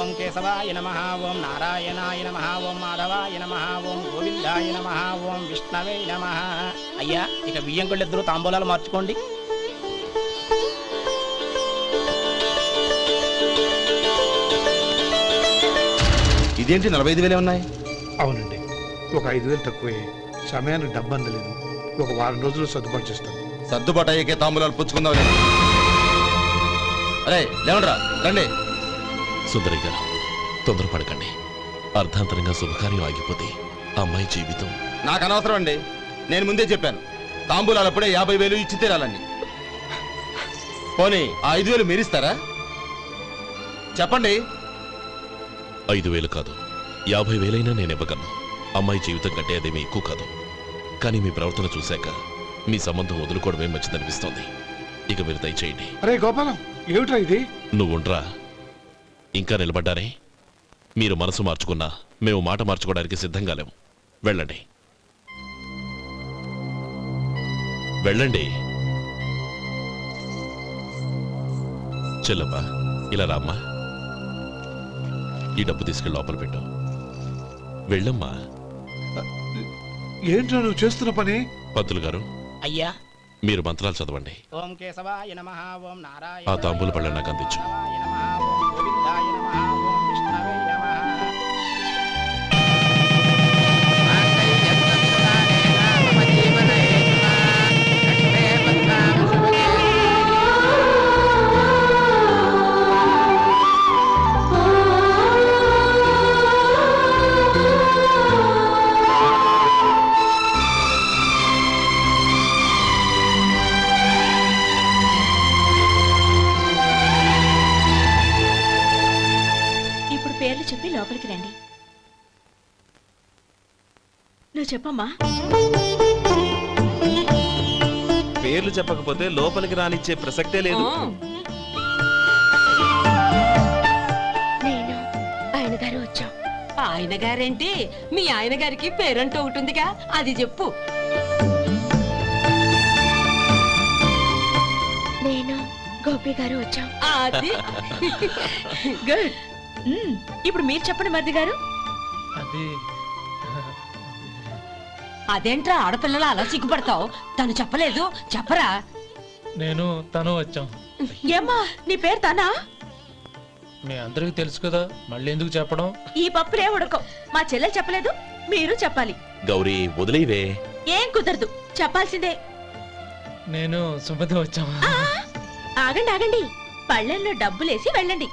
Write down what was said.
ఓం కేశవాయ నమః, ఓం నారాయణాయ నమః, ఓం మాధవాయ నమః, ఓం గోవిందాయ నమః, ఓం విష్ణవే నమః. అయ్యా, ఇక బియ్యం కొళ్ళిద్దరూ తాంబూలాలు మార్చుకోండి. ఇదేంటి 45,000 ఉన్నాయి? అవునండి, ఒక 5,000 తక్కువే. సమయానికి డబ్బు అందలేదు. ఒక వారం రోజులు సర్దుబాటు చేస్తాను. సర్దుబాటు అయ్యే తాంబూలాలు పుచ్చుకుందాం. అరే లేవండ్రా, రండి. సుందరి గారు, తొందరపడకండి. అర్ధాంతరంగా శుభకార్యం ఆగిపోతే అమ్మాయి జీవితం. నాకు అనవసరం అండి, నేను ముందే చెప్పాను. తాంబూలాలు అప్పుడే 50,000 ఇచ్చి తీరాలండి. పోనీ ఆ 5,000 మీరిస్తారా? చెప్పండి. 5,000 కాదు, 50,000 నేను ఇవ్వగలను. అమ్మాయి జీవితం కంటే అదేమీ ఎక్కువ కాదు. కానీ మీ ప్రవర్తన చూశాక మీ సంబంధం వదులుకోవడమే మంచిదనిపిస్తోంది. ఇక మీరు దయచేయండి. అరే గోపాలం, ఏమిట్రా ఇది? నువ్వుండ్రా, ఇంకా నిలబడ్డారే. మీరు మనసు మార్చుకున్నా మేము మాట మార్చుకోవడానికి సిద్ధంగా లేము. వెళ్ళండి, వెళ్ళండి. చెల్లమ్మా, ఇలా రామ్మా. ఈ డబ్బు తీసుకెళ్ళి లోపల పెట్టు. వెళ్ళమ్మా. ఏంట్రా నువ్వు చేస్తున్న పని? పంతులు గారు, అయ్యా, మీరు మంత్రాలు చదవండి. ఓం కేశవాయ నమః, ఓం నారాయణ. ఆ తాంబూల పళ్ళ నాకు అందించు. గోవిందాయ నమః, ఓం విష్ణవే నమః. పేర్లు చెప్పి లోపలికి రండి. నువ్వు చెప్పమ్మా. పేర్లు చెప్పకపోతే లోపలికి రానిచ్చే ప్రసక్తే లేదు. నేను ఆయన గారు వచ్చాం. ఆయన గారేంటి? మీ ఆయన గారికి పేరంటూ ఒకటిగా, అది చెప్పు. నేను గోపి గారు వచ్చాం. అది గుడ్. ఇప్పుడు మీరు చెప్పండి మరిది గారు. అదేంట్రా ఆడపిల్లలు అలా సిగ్గుపడతావు? తను చెప్పలేదు, చెప్పరా. నేను తను వచ్చాం. ఏమ్మా, నీ పేరు తనా? మీ అందరికి తెలుసు కదా, మళ్ళీ ఎందుకు చెప్పడం? ఈ పప్పులే ఉడకం. మా చెల్లెలు చెప్పలేదు, మీరు చెప్పాలి. గౌరీ, వదిలేవే. ఏం కుదరదు, చెప్పాల్సిందే. నేను సుమతి వచ్చాం. ఆగండి ఆగండి, పళ్ళెల్లో డబ్బులేసి వెళ్ళండి.